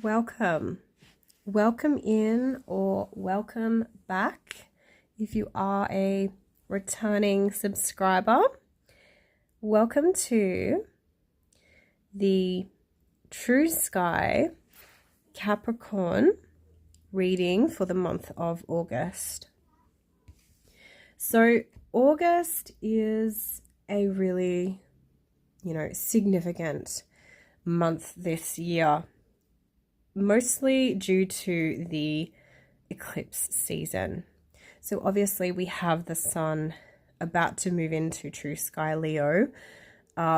welcome. Welcome in or welcome back if you are a returning subscriber. Welcome to the True Sky Capricorn reading for the month of August. So August is a really, significant month this year, mostly due to the eclipse season. So obviously we have the sun about to move into True Sky Leo,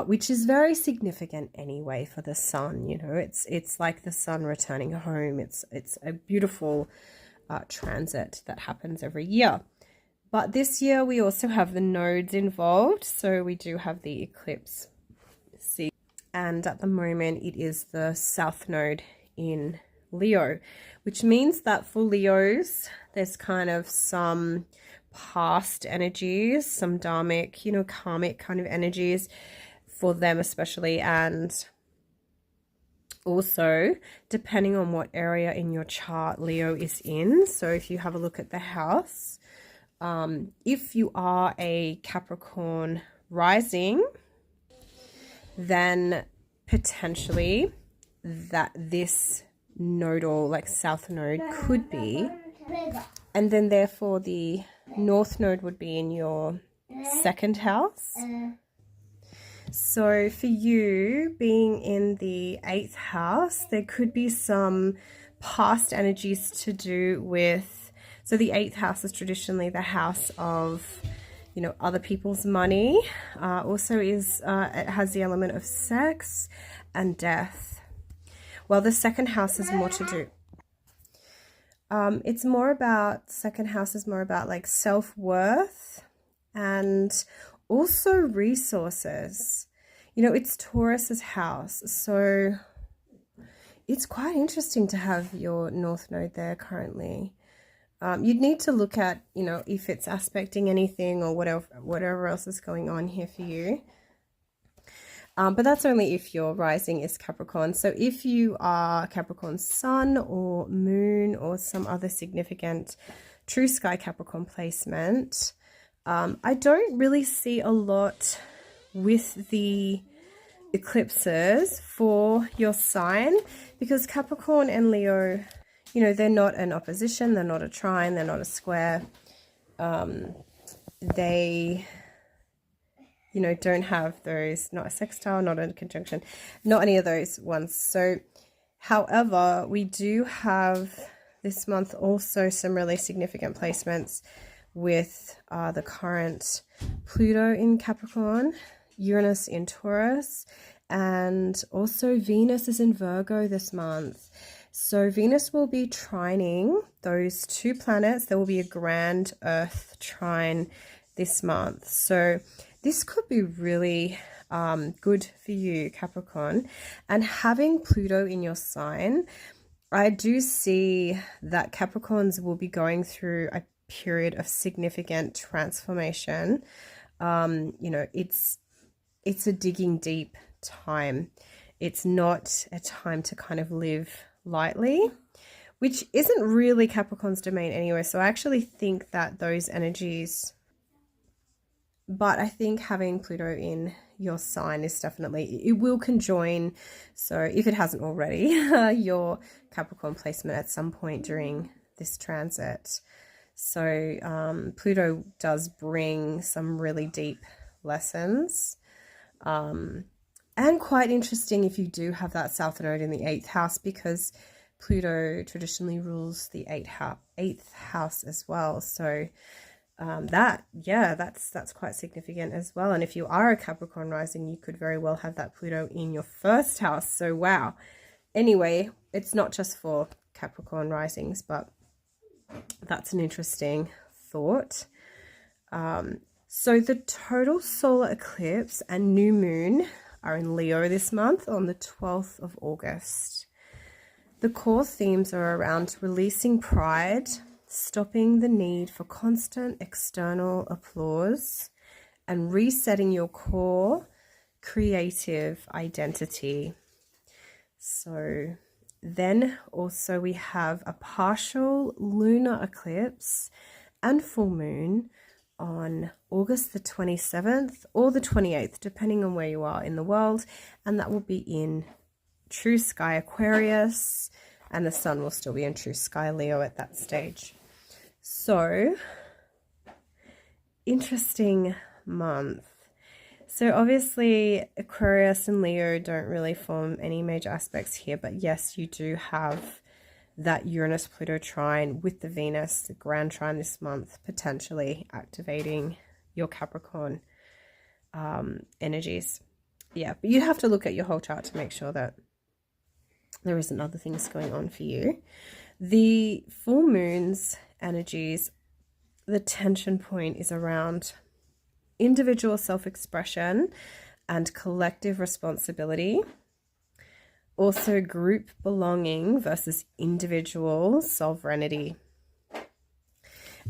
which is very significant anyway for the sun. It's like the sun returning home. It's a beautiful transit that happens every year. But this year we also have the nodes involved. So we do have the eclipse season, and at the moment it is the south node in Leo, which means that for Leos there's kind of some past energies, some dharmic, karmic kind of energies for them especially, and also depending on what area in your chart Leo is in. So if you have a look at the house, if you are a Capricorn rising, then potentially that this nodal, like south node, could be, and then therefore the north node would be in your second house. So for you being in the 8th house, there could be some past energies to do with, so the 8th house is traditionally the house of other people's money. Also is it has the element of sex and death. Well, the second house is more to do. It's more about, second house is more about like self-worth and also resources. It's Taurus's house. So it's quite interesting to have your north node there currently. You'd need to look at, if it's aspecting anything or whatever else is going on here for you. But that's only if your rising is Capricorn. So if you are Capricorn sun or moon or some other significant True Sky Capricorn placement, I don't really see a lot with the eclipses for your sign, because Capricorn and Leo, they're not an opposition, they're not a trine, they're not a square. They, don't have those, not a sextile, not a conjunction, not any of those ones. So, however, we do have this month also some really significant placements with the current Pluto in Capricorn, Uranus in Taurus, and also Venus is in Virgo this month. So Venus will be trining those two planets. There will be a grand Earth trine this month. So this could be really good for you, Capricorn. And having Pluto in your sign, I do see that Capricorns will be going through a period of significant transformation. It's a digging deep time. It's not a time to kind of live lightly, which isn't really Capricorn's domain anyway. So I actually think that those energies, but I think having Pluto in your sign is definitely, it will conjoin. So if it hasn't already, your Capricorn placement at some point during this transit. So Pluto does bring some really deep lessons. And quite interesting if you do have that south node in the 8th house, because Pluto traditionally rules the 8th house as well. So that's quite significant as well. And if you are a Capricorn rising, you could very well have that Pluto in your 1st house. So wow. Anyway, it's not just for Capricorn risings, but that's an interesting thought. So the total solar eclipse and new moon are in Leo this month on the 12th of August. The core themes are around releasing pride, stopping the need for constant external applause, and resetting your core creative identity. So Then also we have a partial lunar eclipse and full moon on August the 27th or the 28th, depending on where you are in the world. And that will be in True Sky Aquarius, and the sun will still be in True Sky Leo at that stage. So, interesting month. So obviously Aquarius and Leo don't really form any major aspects here, but yes, you do have that Uranus-Pluto trine with the Venus, the grand trine this month, potentially activating your Capricorn energies. Yeah, but you have to look at your whole chart to make sure that there isn't other things going on for you. The full moon's energies, the tension point is around individual self-expression and collective responsibility. Also group belonging versus individual sovereignty.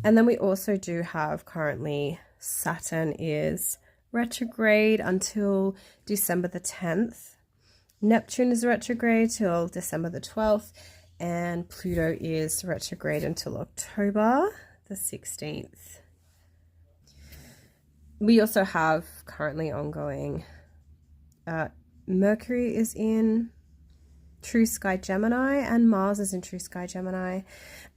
And then we also do have currently Saturn is retrograde until December the 10th. Neptune is retrograde till December the 12th. And Pluto is retrograde until October the 16th. We also have currently ongoing Mercury is in True Sky Gemini and Mars is in True Sky Gemini,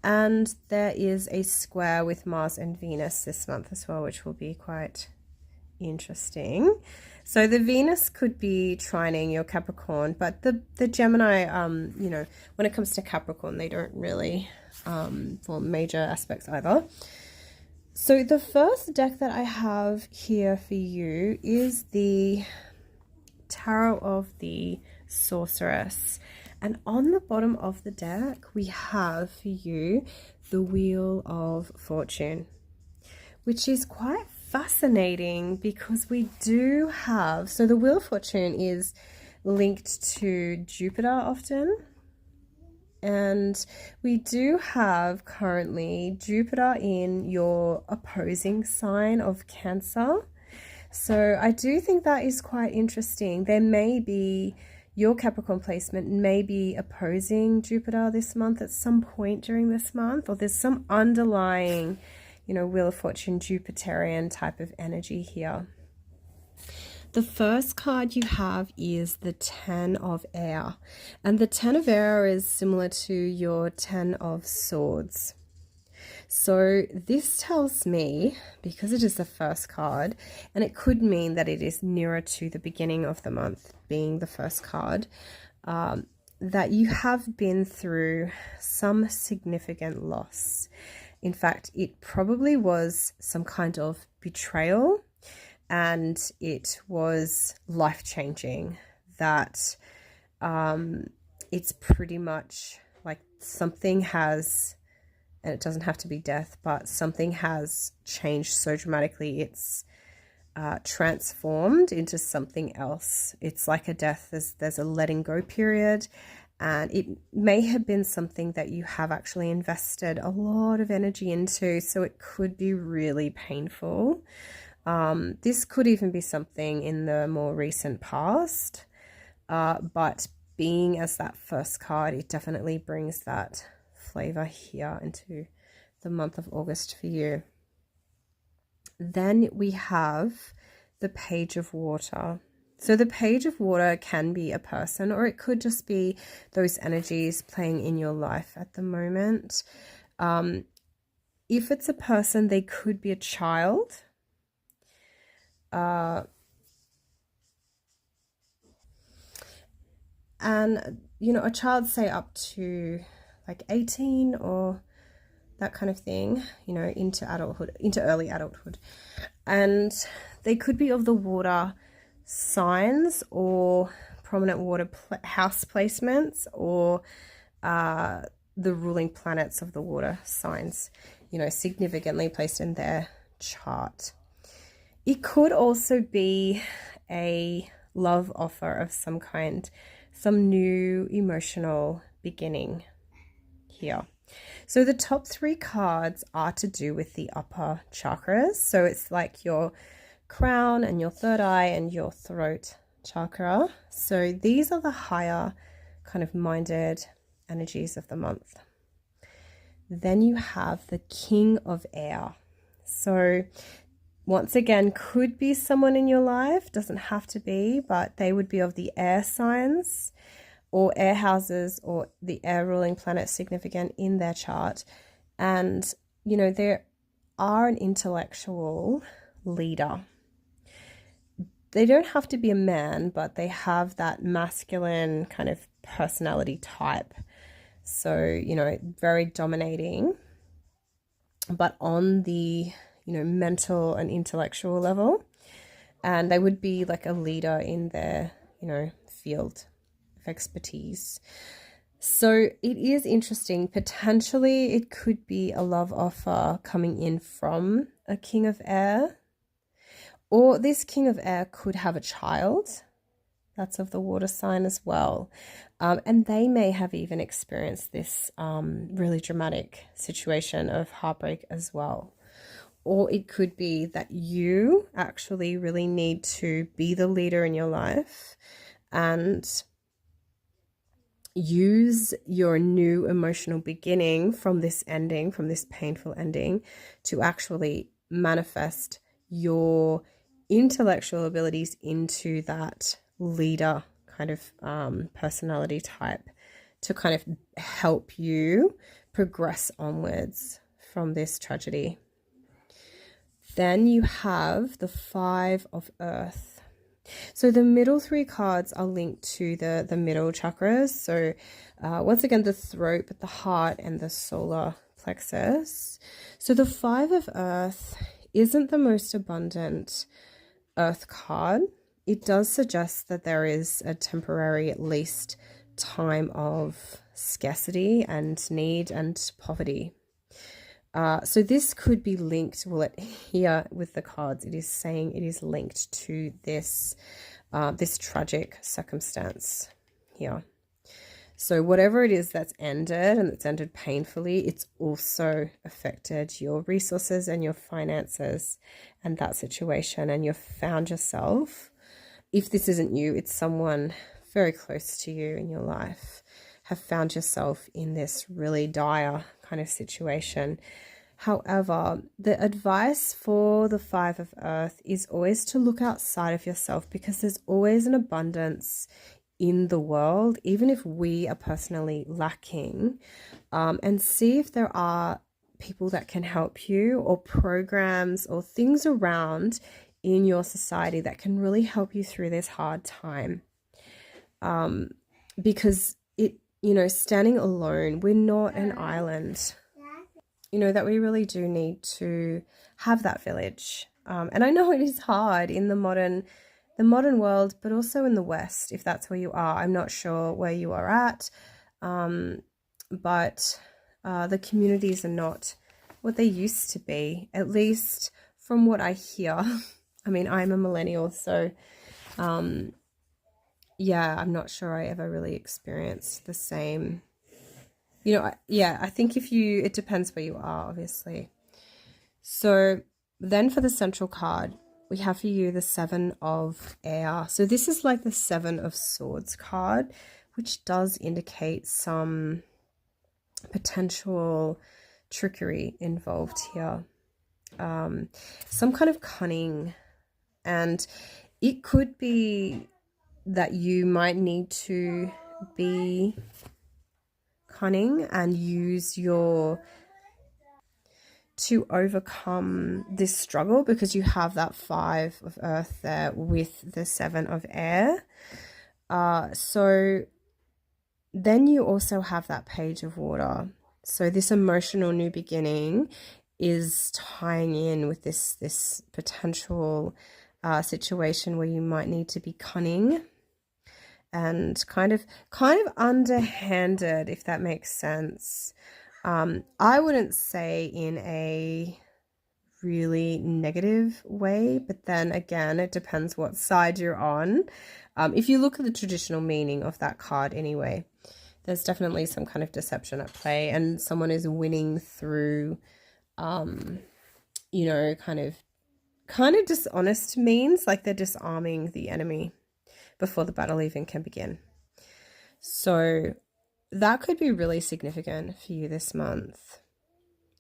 and there is a square with Mars and Venus this month as well, which will be quite interesting. So the Venus could be trining your Capricorn, but the Gemini, you know, when it comes to Capricorn, they don't really form major aspects either. So the first deck that I have here for you is the Tarot of the Sorceress. And on the bottom of the deck, we have for you the Wheel of Fortune, which is quite fascinating because we do have, so the Wheel of Fortune is linked to Jupiter often. And we do have currently Jupiter in your opposing sign of Cancer. So I do think that is quite interesting. There may be, your Capricorn placement may be opposing Jupiter this month at some point during this month, or there's some underlying, you know, Wheel of Fortune Jupiterian type of energy here. The first card you have is the Ten of Air, and the Ten of Air is similar to your Ten of Swords. So this tells me, because it is the first card, and it could mean that it is nearer to the beginning of the month being the first card, that you have been through some significant loss. In fact, it probably was some kind of betrayal, and it was life-changing, that it's pretty much like something has, and it doesn't have to be death, but something has changed so dramatically, it's transformed into something else. It's like a death, there's a letting go period, and it may have been something that you have actually invested a lot of energy into, so it could be really painful. This could even be something in the more recent past, but being as that first card, it definitely brings that flavor here into the month of August for you. Then we have the Page of Water. So the Page of Water can be a person, or it could just be those energies playing in your life at the moment. If it's a person, they could be a child. And, you know, a child, say up to like 18 or that kind of thing, you know, into adulthood, into early adulthood. And they could be of the water signs or prominent water house placements, or the ruling planets of the water signs, you know, significantly placed in their chart. It could also be a love offer of some kind, some new emotional beginning here. So the top three cards are to do with the upper chakras. So it's like your crown and your third eye and your throat chakra. So these are the higher kind of minded energies of the month. Then you have the King of Air. So once again, could be someone in your life, doesn't have to be, but they would be of the air signs or air houses or the air ruling planet significant in their chart. And, you know, they are an intellectual leader. They don't have to be a man, but they have that masculine kind of personality type. So, you know, very dominating, but on the, you know, mental and intellectual level. And they would be like a leader in their, you know, field of expertise. So it is interesting. Potentially it could be a love offer coming in from a King of Air, or this King of Air could have a child that's of the water sign as well. And they may have even experienced this really dramatic situation of heartbreak as well. Or it could be that you actually really need to be the leader in your life and use your new emotional beginning from this ending, from this painful ending, to actually manifest your intellectual abilities into that leader kind of personality type to kind of help you progress onwards from this tragedy. Then you have the Five of Earth. So the middle three cards are linked to the middle chakras. So once again, the throat, but the heart and the solar plexus. So the Five of Earth isn't the most abundant Earth card. It does suggest that there is a temporary, at least, time of scarcity and need and poverty. So this could be linked, well, here with the cards, it is saying it is linked to this, this tragic circumstance here. So whatever it is that's ended, and it's ended painfully, it's also affected your resources and your finances and that situation. And you've found yourself, if this isn't you, it's someone very close to you in your life, have found yourself in this really dire kind of situation. However, the advice for the Five of Earth is always to look outside of yourself, because there's always an abundance in the world, even if we are personally lacking, and see if there are people that can help you, or programs or things around in your society that can really help you through this hard time. Because it, you know, standing alone, we're not an island, you know, that we really do need to have that village. And I know it is hard in the modern world, but also in the West, if that's where you are. I'm not sure where you are at, but the communities are not what they used to be, at least from what I hear. I mean, I'm a millennial, so yeah, I'm not sure I ever really experienced the same, you know. Yeah, I think it depends where you are, obviously. So then for the central card, we have for you the Seven of Air. So this is like the Seven of Swords card, which does indicate some potential trickery involved here. Some kind of cunning, and it could be that you might need to be cunning and use to overcome this struggle, because you have that Five of Earth there with the Seven of Air. So then you also have that Page of Water. So this emotional new beginning is tying in with this potential situation where you might need to be cunning and kind of underhanded, if that makes sense. I wouldn't say in a really negative way, but then again, it depends what side you're on. If you look at the traditional meaning of that card anyway, there's definitely some kind of deception at play, and someone is winning through, you know, kind of dishonest means, like they're disarming the enemy before the battle even can begin. So that could be really significant for you this month.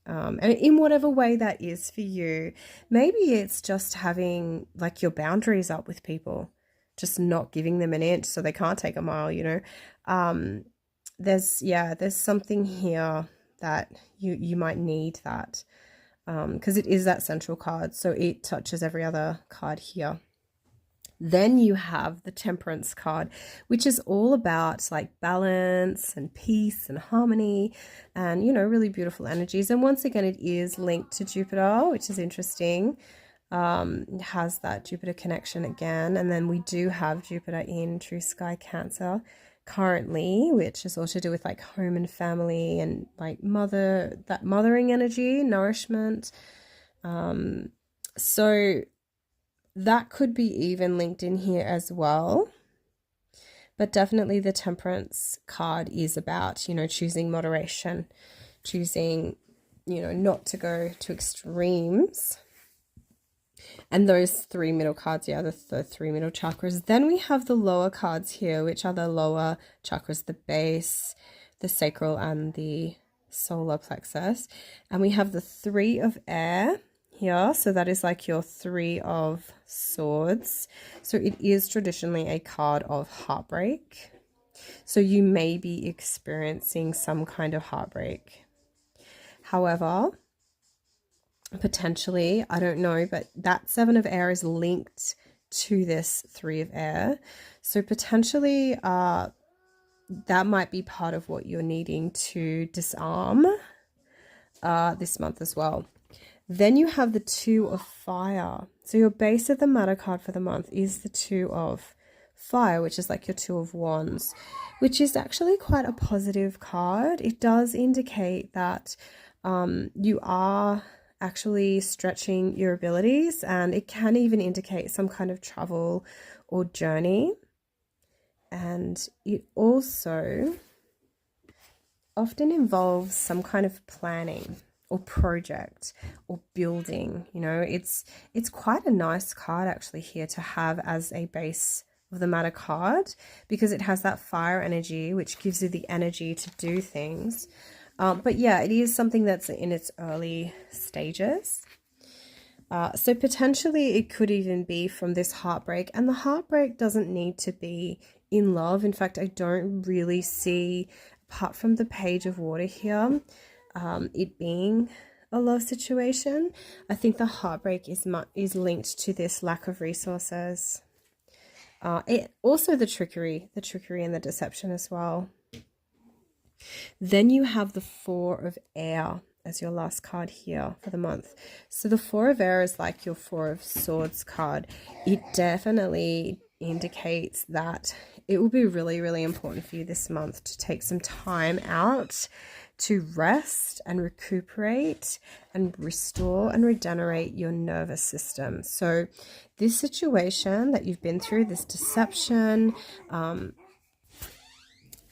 And in whatever way that is for you. Maybe it's just having like your boundaries up with people, just not giving them an inch so they can't take a mile, you know. There's something here that you might need that, because it is that central card, so it touches every other card here. Then you have the Temperance card, which is all about like balance and peace and harmony and, you know, really beautiful energies. And once again, it is linked to Jupiter, which is interesting. It has that Jupiter connection again. And then we do have Jupiter in True Sky Cancer currently, which is all to do with like home and family and like that mothering energy, nourishment. So that could be even linked in here as well. But definitely the Temperance card is about, you know, choosing moderation, choosing, you know, not to go to extremes. And those three middle cards, yeah, the three middle chakras. Then we have the lower cards here, which are the lower chakras, the base, the sacral, and the solar plexus. And we have the Three of Air here, so that is like your Three of Swords. So it is traditionally a card of heartbreak. So you may be experiencing some kind of heartbreak. However, potentially, I don't know, but that Seven of Air is linked to this Three of Air. So potentially that might be part of what you're needing to disarm this month as well. Then you have the Two of Fire. So your base of the matter card for the month is the Two of Fire, which is like your Two of Wands, which is actually quite a positive card. It does indicate that you are actually stretching your abilities, and it can even indicate some kind of travel or journey. And it also often involves some kind of planning or project or building. You know, it's quite a nice card actually here to have as a base of the matter card, because it has that fire energy, which gives you the energy to do things. But yeah, it is something that's in its early stages. So potentially it could even be from this heartbreak, and the heartbreak doesn't need to be in love. In fact, I don't really see, apart from the Page of Water here, it being a love situation. I think the heartbreak is linked to this lack of resources. It also the trickery and the deception as well. Then you have the Four of Air as your last card here for the month. So the Four of Air is like your Four of Swords card. It definitely indicates that it will be really, really important for you this month to take some time out to rest and recuperate and restore and regenerate your nervous system. So this situation that you've been through, this deception,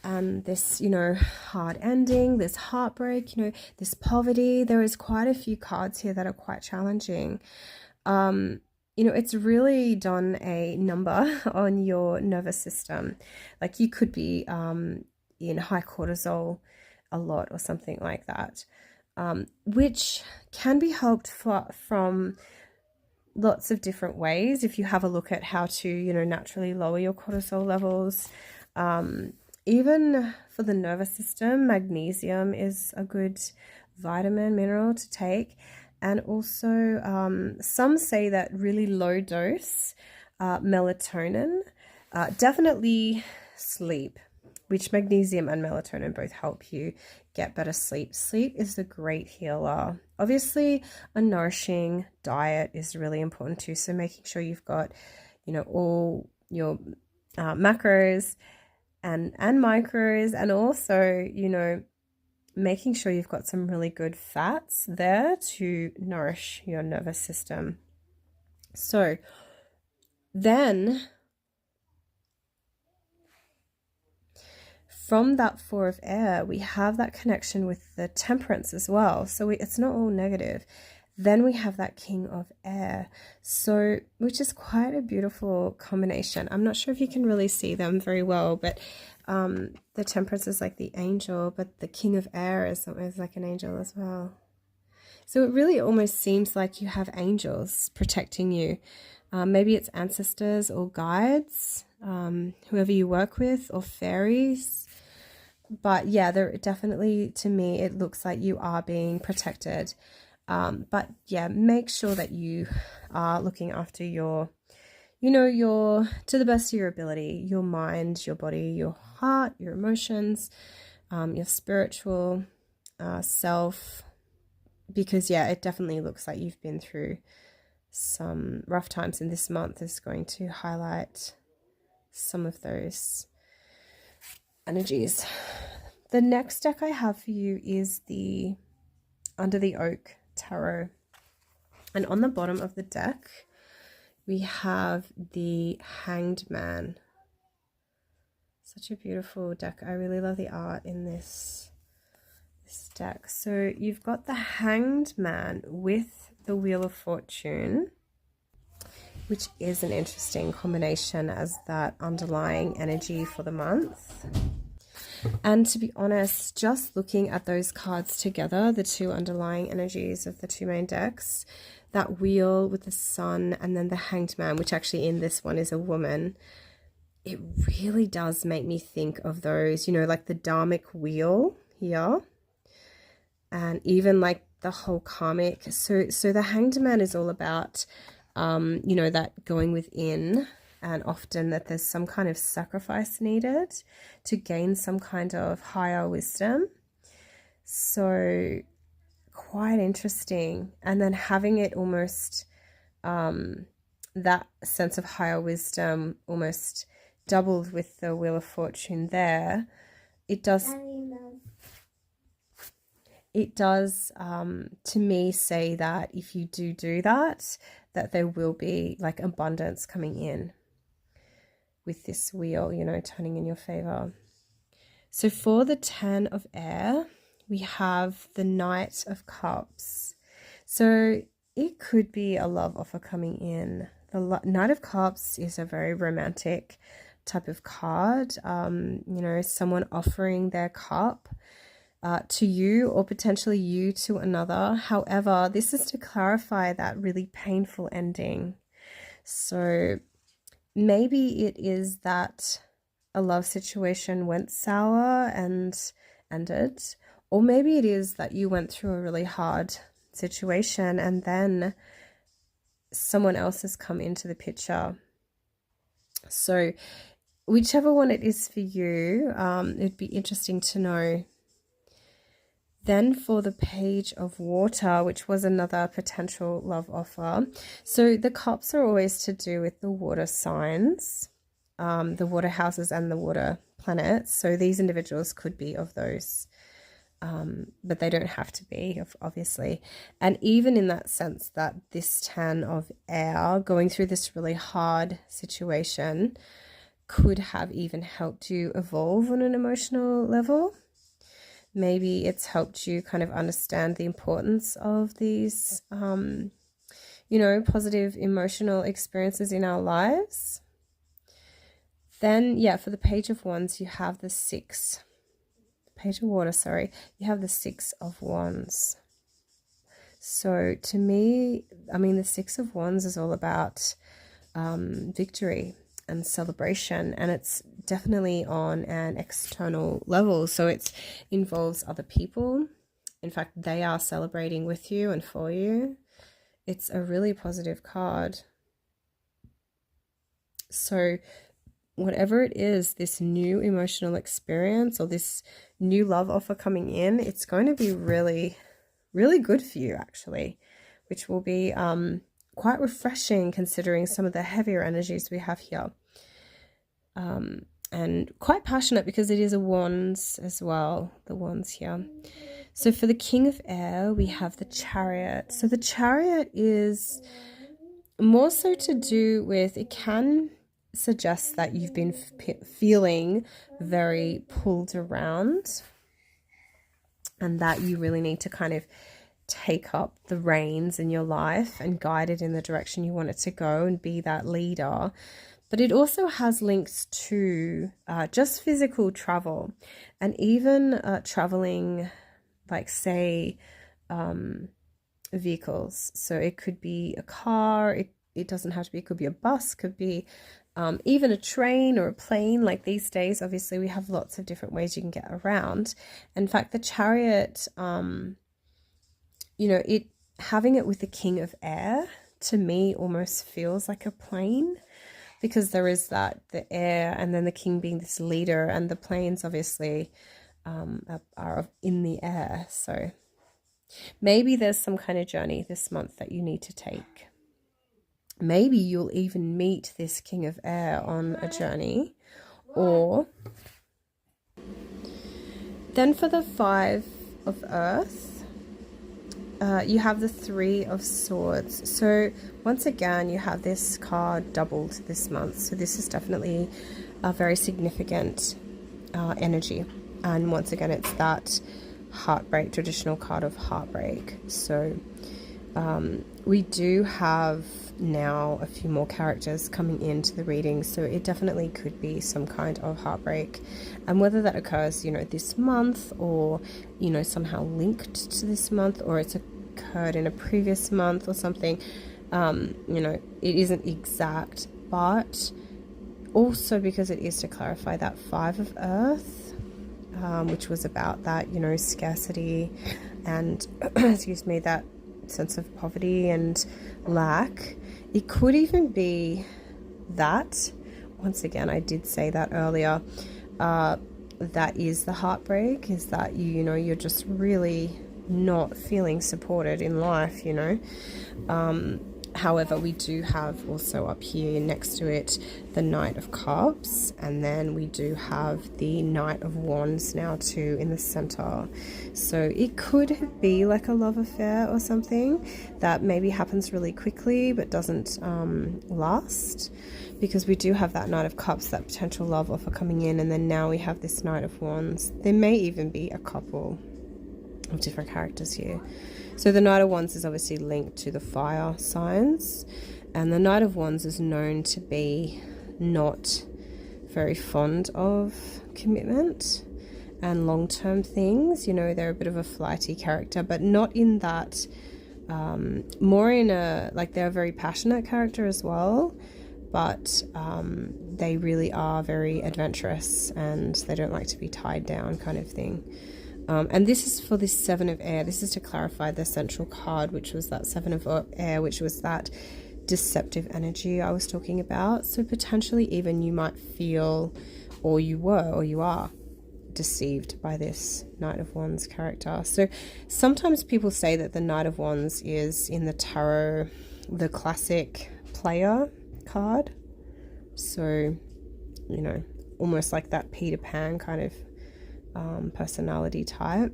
and this, you know, hard ending, this heartbreak, you know, this poverty, there is quite a few cards here that are quite challenging. You know, it's really done a number on your nervous system. Like you could be in high cortisol a lot or something like that, which can be helped from lots of different ways if you have a look at how to, you know, naturally lower your cortisol levels. Even for the nervous system, magnesium is a good vitamin, mineral to take. And also some say that really low dose melatonin, definitely sleep, which magnesium and melatonin both help you get better sleep. Sleep is a great healer. Obviously, a nourishing diet is really important too. So making sure you've got, you know, all your macros and micros, and also, you know, making sure you've got some really good fats there to nourish your nervous system. So then from that Four of Air, we have that connection with the Temperance as well. So it's not all negative. Then we have that King of Air, so which is quite a beautiful combination. I'm not sure if you can really see them very well, but the Temperance is like the angel, but the King of Air is like an angel as well. So it really almost seems like you have angels protecting you. Maybe it's ancestors or guides, whoever you work with, or fairies. But yeah, there definitely, to me, it looks like you are being protected. But yeah, make sure that you are looking after your, to the best of your ability, your mind, your body, your heart, your emotions, your spiritual self. Because yeah, it definitely looks like you've been through some rough times, and this month is going to highlight some of those energies. The next deck I have for you is the Under the Oak Tarot, and on the bottom of the deck we have the Hanged Man. Such a beautiful deck. I really love the art in this deck. So you've got the Hanged Man with the Wheel of Fortune, which is an interesting combination as that underlying energy for the month. And to be honest, just looking at those cards together, the two underlying energies of the two main decks, that wheel with the sun and then the Hanged Man, which actually in this one is a woman, it really does make me think of those, like the Dharmic wheel here, and even like the whole karmic. So the Hanged Man is all about that going within, and often that there's some kind of sacrifice needed to gain some kind of higher wisdom. So quite interesting. And then having it almost that sense of higher wisdom almost doubled with the Wheel of Fortune there. It does to me say that if you do that there will be like abundance coming in with this wheel, turning in your favor. So for the Ten of Air, we have the Knight of Cups. So it could be a love offer coming in. The Knight of Cups is a very romantic type of card. Someone offering their cup to you, or potentially you to another. However, this is to clarify that really painful ending. So maybe it is that a love situation went sour and ended, or maybe it is that you went through a really hard situation and then someone else has come into the picture. So whichever one it is for you, it'd be interesting to know. Then for the Page of Water, which was another potential love offer. So the cups are always to do with the water signs, the water houses and the water planets. So these individuals could be of those, but they don't have to be, obviously. And even in that sense that this Ten of Air, going through this really hard situation, could have even helped you evolve on an emotional level. Maybe it's helped you kind of understand the importance of these, positive emotional experiences in our lives. Then, yeah, for the Page of Wands, you have the Page of Water, sorry. You have the Six of Wands. So to me, the Six of Wands is all about victory and celebration, and it's definitely on an external level. So it involves other people. In fact, they are celebrating with you and for you. It's a really positive card. So whatever it is, this new emotional experience or this new love offer coming in, it's going to be really, really good for you, actually, which will be quite refreshing considering some of the heavier energies we have here. And quite passionate because it is a Wands as well, the Wands here. So for the King of Air, we have the Chariot. So the Chariot is more so to do with, it can suggest that you've been feeling very pulled around and that you really need to kind of take up the reins in your life and guide it in the direction you want it to go and be that leader. But it also has links to just physical travel, and even traveling, like, say, vehicles. So it could be a car, it doesn't have to be, it could be a bus, could be even a train or a plane. Like these days, obviously, we have lots of different ways you can get around. In fact, the Chariot, you know, having it with the King of Air, to me, almost feels like a plane, because there is that, the air, and then the king being this leader, and the planes obviously are in the air. So maybe there's some kind of journey this month that you need to take. Maybe you'll even meet this King of Air on a journey. Or then for the 5 of Earth, you have the 3 of Swords. So once again, you have this card doubled this month. So this is definitely a very significant energy. And once again, it's that heartbreak, traditional card of heartbreak. So we do have now a few more characters coming into the reading, so it definitely could be some kind of heartbreak, and whether that occurs, you know, this month, or, you know, somehow linked to this month, or it's occurred in a previous month or something, you know, it isn't exact. But also, because it is to clarify that 5 of Earth, which was about that, you know, scarcity and excuse me, that sense of poverty and lack. It could even be that, once again, I did say that earlier, that is the heartbreak, is that you know, you're just really not feeling supported in life, you know. However, we do have also up here next to it the Knight of Cups, and then we do have the Knight of Wands now too in the center. So it could be like a love affair or something that maybe happens really quickly but doesn't last, because we do have that Knight of Cups, that potential love offer coming in, and then now we have this Knight of Wands. There may even be a couple of different characters here. So the Knight of Wands is obviously linked to the fire signs, and the Knight of Wands is known to be not very fond of commitment and long-term things. You know, they're a bit of a flighty character, but not in that, more in a, like, they're a very passionate character as well, but they really are very adventurous, and they don't like to be tied down, kind of thing. And this is for this 7 of Air. This is to clarify the central card, which was that 7 of Air, which was that deceptive energy I was talking about. So potentially even you might feel, or you were, or you are deceived by this Knight of Wands character. So sometimes people say that the Knight of Wands is in the tarot the classic player card. So, you know, almost like that Peter Pan kind of personality type.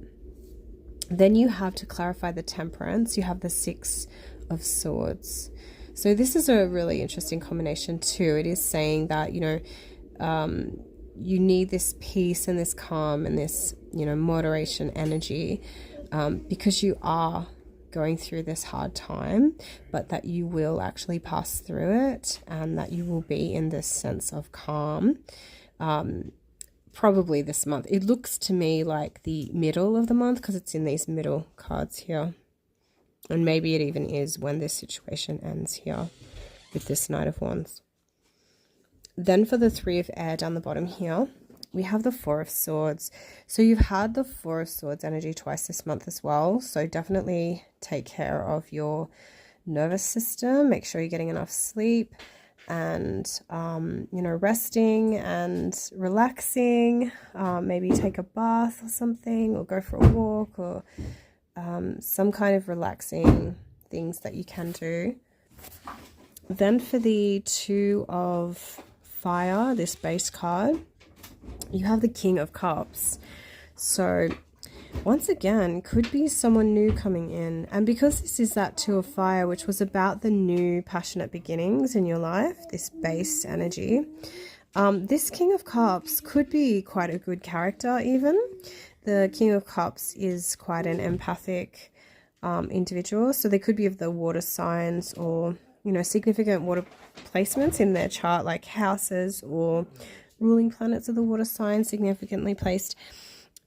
Then you have, to clarify the Temperance, you have the 6 of Swords. So this is a really interesting combination too. It is saying that, you know, you need this peace and this calm and this, you know, moderation energy, because you are going through this hard time, but that you will actually pass through it, and that you will be in this sense of calm. Probably this month. It looks to me like the middle of the month, because it's in these middle cards here. And maybe it even is when this situation ends here with this Knight of Wands. Then for the 3 of Air down the bottom here, we have the 4 of Swords. So you've had the 4 of Swords energy twice this month as well. So definitely take care of your nervous system. Make sure you're getting enough sleep, and you know, resting and relaxing. Maybe take a bath or something, or go for a walk, or some kind of relaxing things that you can do. Then for the 2 of Fire, this base card, you have the King of Cups. So once again, could be someone new coming in. And because this is that 2 of Fire, which was about the new passionate beginnings in your life, this base energy, this King of Cups could be quite a good character even. The King of Cups is quite an empathic individuals. So they could be of the water signs, or, you know, significant water placements in their chart, like houses or ruling planets of the water sign significantly placed.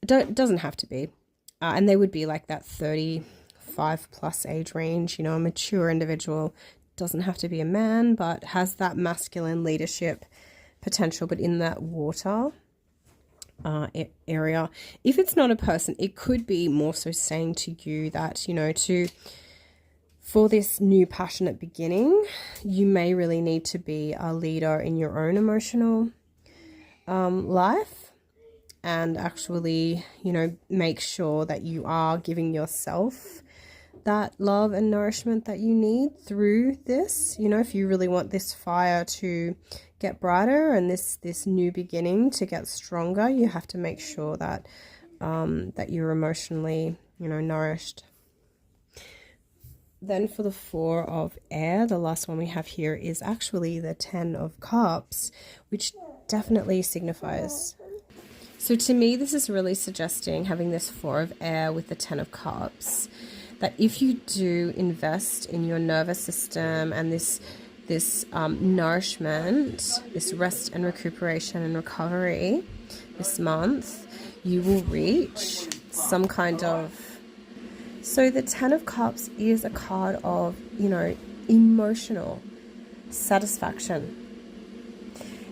Doesn't have to be. And they would be like that 35 plus age range, you know, a mature individual. Doesn't have to be a man, but has that masculine leadership potential, but in that water area. If it's not a person, it could be more so saying to you that, you know, for this new passionate beginning, you may really need to be a leader in your own emotional life, and actually, you know, make sure that you are giving yourself that love and nourishment that you need through this. You know, if you really want this fire to get brighter and this new beginning to get stronger, you have to make sure that that you're emotionally, you know, nourished. Then for the 4 of air, the last one we have here is actually the 10 of cups, which definitely signifies. So to me, this is really suggesting having this 4 of air with the 10 of cups, that if you do invest in your nervous system and this nourishment, this rest and recuperation and recovery this month, you will reach some kind of... So the 10 of cups is a card of, you know, emotional satisfaction.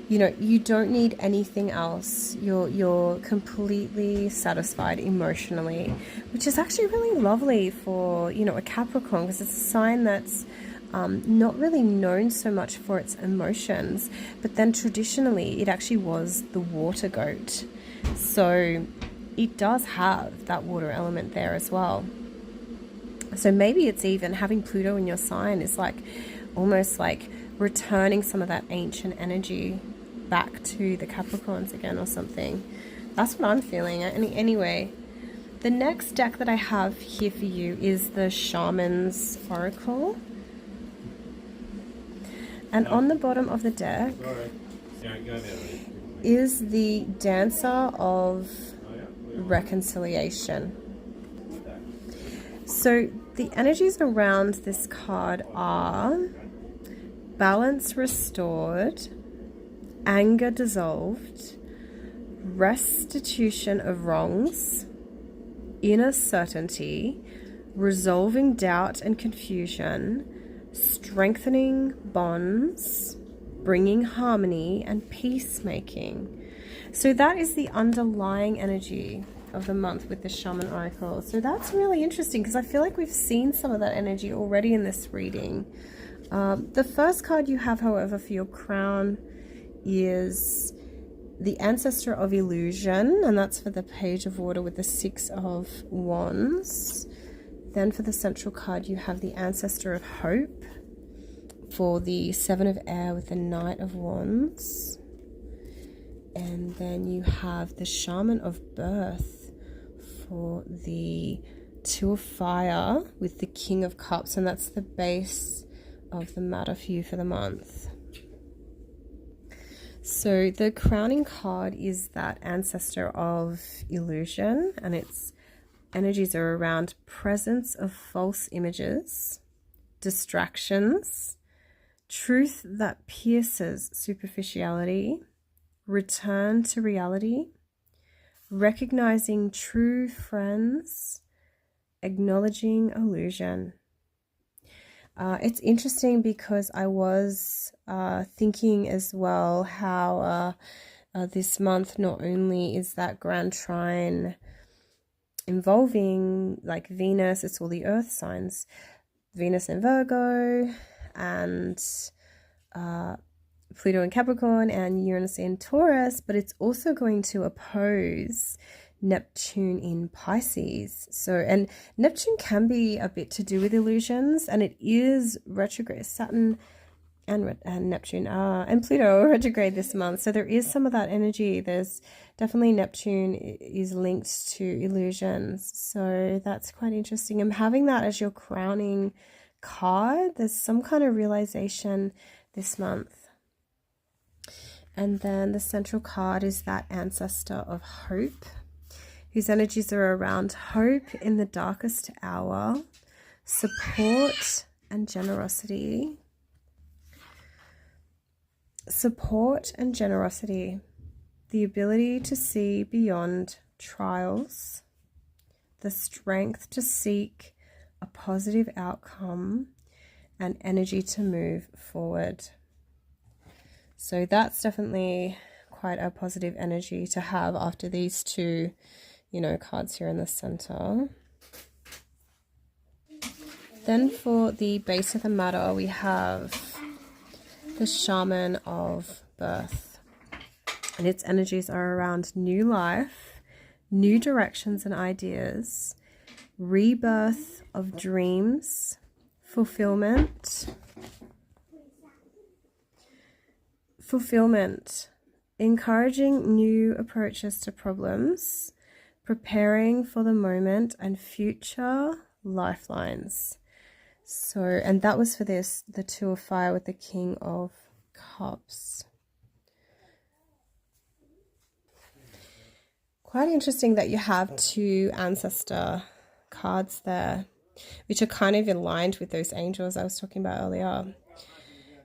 You know, you don't need anything else. You're completely satisfied emotionally, which is actually really lovely for, you know, a Capricorn, because it's a sign that's not really known so much for its emotions, but then traditionally it actually was the water goat. So it does have that water element there as well. So maybe it's even having Pluto in your sign is like almost like returning some of that ancient energy back to the Capricorns again or something. That's what I'm feeling. Anyway, the next deck that I have here for you is the Shaman's Oracle. And on the bottom of the deck is the Dancer of Reconciliation. So the energies around this card are balance restored, anger dissolved, restitution of wrongs, inner certainty, resolving doubt and confusion, strengthening bonds, bringing harmony, and peacemaking. So that is the underlying energy of the month with the Shaman Oracle. So that's really interesting, because I feel like we've seen some of that energy already in this reading. The first card you have, however, for your crown is the Ancestor of Illusion, and that's for the Page of Water with the 6 of Wands. Then for the central card you have the Ancestor of Hope for the 7 of Air with the Knight of Wands. And then you have the Shaman of Birth for the 2 of Fire with the King of Cups, and that's the base of the matter for you for the month. So the crowning card is that Ancestor of Illusion, and its energies are around presence of false images, distractions, truth that pierces superficiality, return to reality, recognizing true friends, acknowledging illusion. It's interesting because I was thinking as well how this month not only is that grand trine involving like Venus, it's all the earth signs, Venus in Virgo, and Pluto in Capricorn, and Uranus in Taurus, but it's also going to oppose Neptune in Pisces. So, and Neptune can be a bit to do with illusions, and it is retrograde. Saturn and Neptune and Pluto retrograde this month, so there is some of that energy. There's definitely Neptune is linked to illusions, so that's quite interesting. And having that as your crowning card, there's some kind of realization this month. And then the central card is that Ancestor of Hope, whose energies are around hope in the darkest hour, support and generosity. Support and generosity. The ability to see beyond trials, the strength to seek a positive outcome, and energy to move forward. So that's definitely quite a positive energy to have after these two, cards here in the center. Then for the base of the matter, we have the Shaman of Birth. And its energies are around new life, new directions and ideas, rebirth of dreams, fulfillment, encouraging new approaches to problems, preparing for the moment and future lifelines. So, and that was for this, the Two of Fire with the King of Cups. Quite interesting that you have two ancestor cards there, which are kind of aligned with those angels I was talking about earlier.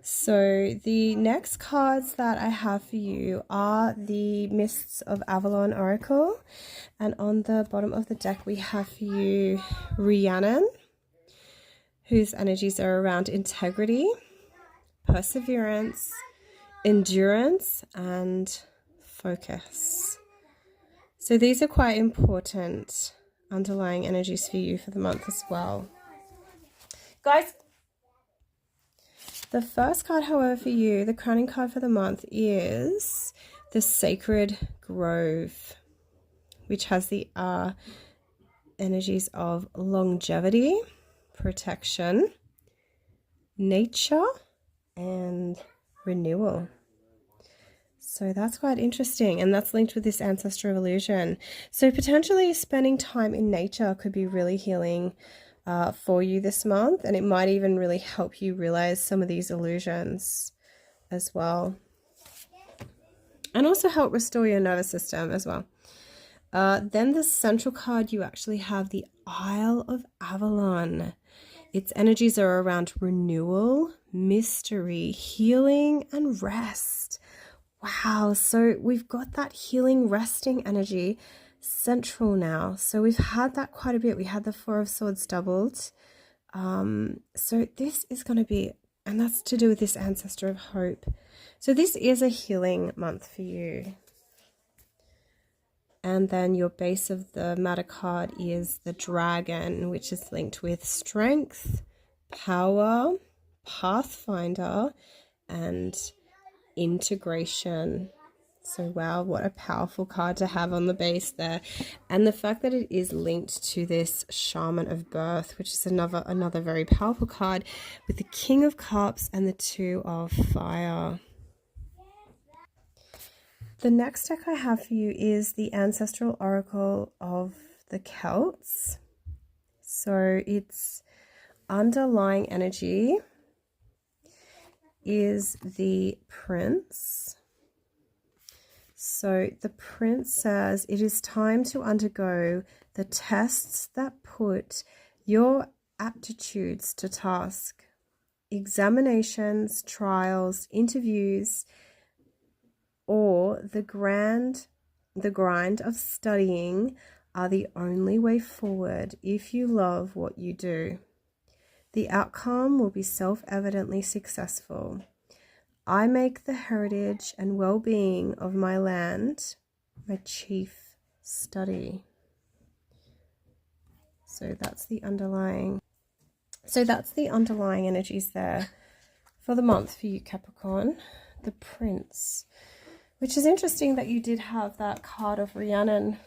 So the next cards that I have for you are the Mists of Avalon Oracle. And on the bottom of the deck, we have for you Rhiannon, whose energies are around integrity, perseverance, endurance, and focus. So these are quite important underlying energies for you for the month as well. Guys, the first card, however, for you, the crowning card for the month, is the Sacred Grove, which has the energies of longevity, protection, nature, and renewal. So that's quite interesting, and that's linked with this ancestor of illusion. So potentially spending time in nature could be really healing for you this month, and it might even really help you realize some of these illusions as well, and also help restore your nervous system as well. Then the central card, you actually have the Isle of Avalon. Its energies are around renewal, mystery, healing, and rest. Wow, so we've got that healing, resting energy central now. So we've had that quite a bit. We had the Four of Swords doubled. So this is going to be, and that's to do with this ancestor of hope. So this is a healing month for you. And then your base of the matter card is the Dragon, which is linked with strength, power, pathfinder, and integration. So wow, what a powerful card to have on the base there. And the fact that it is linked to this Shaman of Birth, which is another very powerful card, with the King of Cups and the Two of Fire. The next deck I have for you is the Ancestral Oracle of the Celts. So its underlying energy is the Prince. So the Prince says, it is time to undergo the tests that put your aptitudes to task. Examinations, trials, interviews, or the grind of studying are the only way forward if you love what you do. The outcome will be self-evidently successful. I make the heritage and well-being of my land my chief study. So that's the underlying energies there for the month for you, Capricorn. The Prince, which is interesting that you did have that card of Rhiannon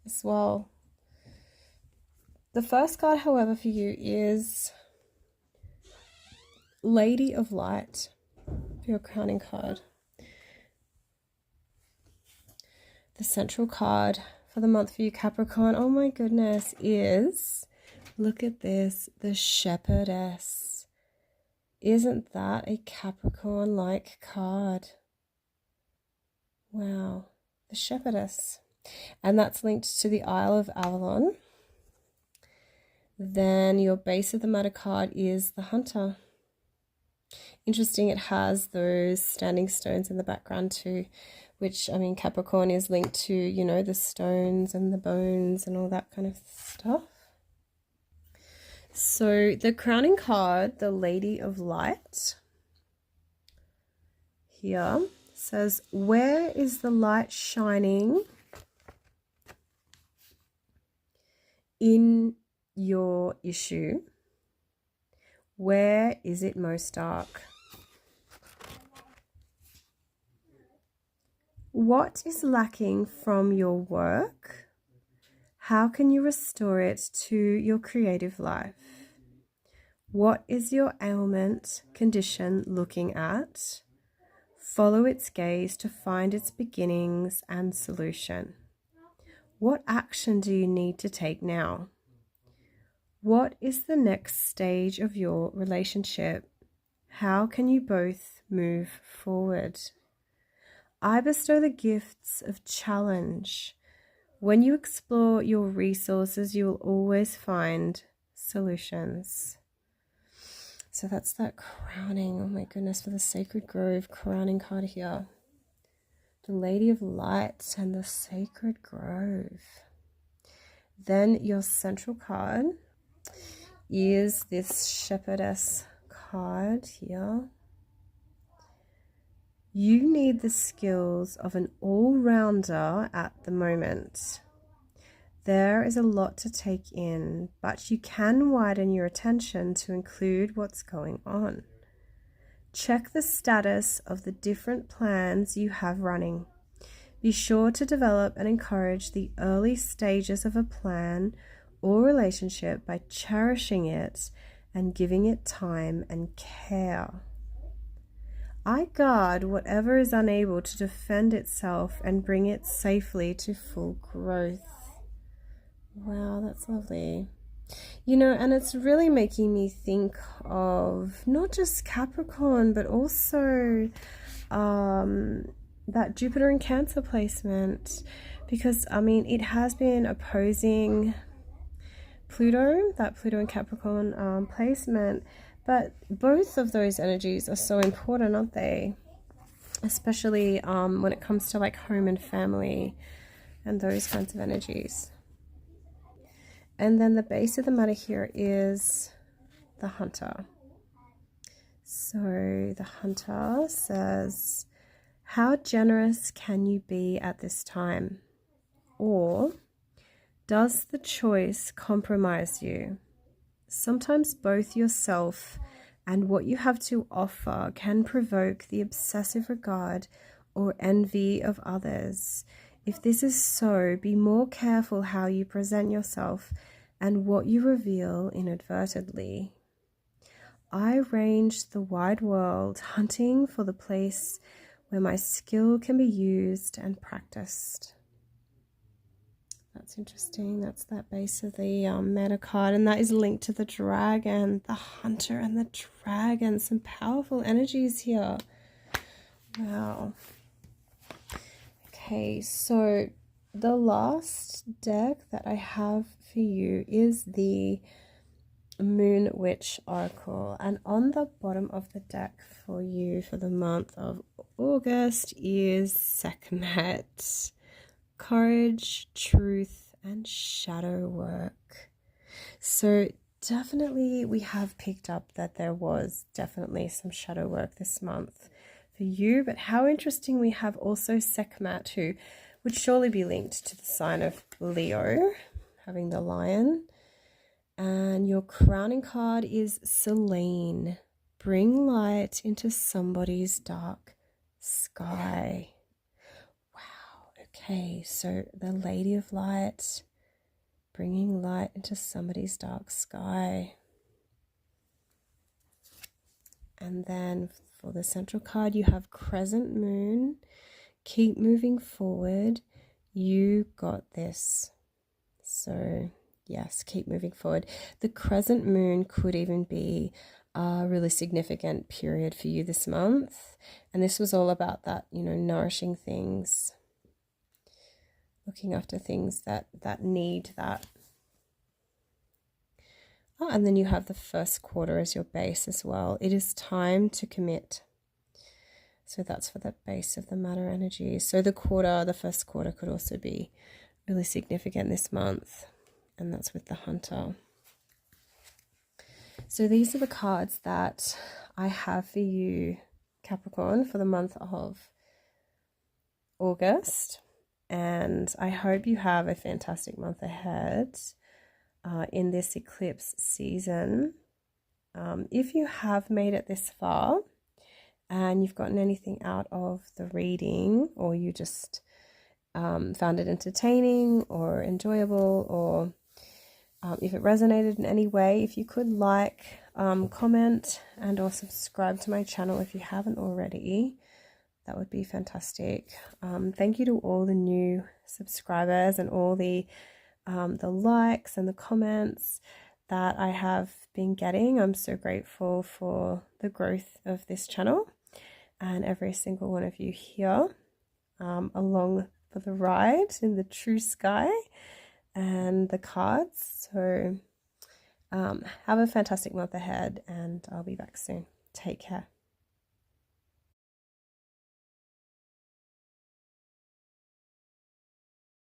as well. The first card, however, for you is Lady of Light, for your crowning card. The central card for the month for you, Capricorn, oh my goodness, is, look at this, the Shepherdess. Isn't that a Capricorn-like card? Wow, the Shepherdess. And that's linked to the Isle of Avalon. Then your base of the matter card is the Hunter. Interesting, it has those standing stones in the background too, which, I mean, Capricorn is linked to, you know, the stones and the bones and all that kind of stuff. So the crowning card, the Lady of Light, here says, where is the light shining in your issue? Where is it most dark? What is lacking from your work? How can you restore it to your creative life? What is your ailment, condition looking at? Follow its gaze to find its beginnings and solution. What action do you need to take now? What is the next stage of your relationship? How can you both move forward? I bestow the gifts of challenge. When you explore your resources, you will always find solutions. So that's that crowning. Oh my goodness, for the Sacred Grove crowning card here. The Lady of Light and the Sacred Grove. Then your central card is this Shepherdess card here. You need the skills of an all-rounder at the moment. There is a lot to take in, but you can widen your attention to include what's going on. Check the status of the different plans you have running. Be sure to develop and encourage the early stages of a plan or relationship by cherishing it and giving it time and care. I guard whatever is unable to defend itself and bring it safely to full growth. Wow, that's lovely. You know, and it's really making me think of not just Capricorn, but also that Jupiter and Cancer placement. Because, I mean, it has been opposing Pluto, that Pluto and Capricorn placement. But both of those energies are so important, aren't they? Especially when it comes to like home and family and those kinds of energies. And then the base of the matter here is the Hunter. So the Hunter says, how generous can you be at this time? Or does the choice compromise you? Sometimes both yourself and what you have to offer can provoke the obsessive regard or envy of others. If this is so, be more careful how you present yourself and what you reveal inadvertently. I range the wide world, hunting for the place where my skill can be used and practiced. That's interesting. That's that base of the meta card, and that is linked to the dragon, the Hunter and the dragon. Some powerful energies here. Wow. Okay, so the last deck that I have for you is the Moon Witch Oracle, and on the bottom of the deck for you for the month of August is Sekhmet. Courage, truth, and shadow work. So definitely we have picked up that there was definitely some shadow work this month for you. But how interesting, we have also Sekhmet, who would surely be linked to the sign of Leo, having the lion. And your crowning card is Selene. Bring light into somebody's dark sky. Okay, so the Lady of Light, bringing light into somebody's dark sky. And then for the central card, you have Crescent Moon. Keep moving forward. You got this. So, yes, keep moving forward. The Crescent Moon could even be a really significant period for you this month. And this was all about that, you know, nourishing things. Looking after things that need that. Oh, and then you have the first quarter as your base as well. It is time to commit. So that's for the base of the matter energy. So the first quarter could also be really significant this month. And that's with the Hunter. So these are the cards that I have for you, Capricorn, for the month of August. And I hope you have a fantastic month ahead in this eclipse season. If you have made it this far and you've gotten anything out of the reading, or you just found it entertaining or enjoyable, or if it resonated in any way, if you could like, comment, and or subscribe to my channel if you haven't already, that would be fantastic. Thank you to all the new subscribers and all the likes and the comments that I have been getting. I'm so grateful for the growth of this channel and every single one of you here along for the ride in the true sky and the cards. So have a fantastic month ahead, and I'll be back soon. Take care.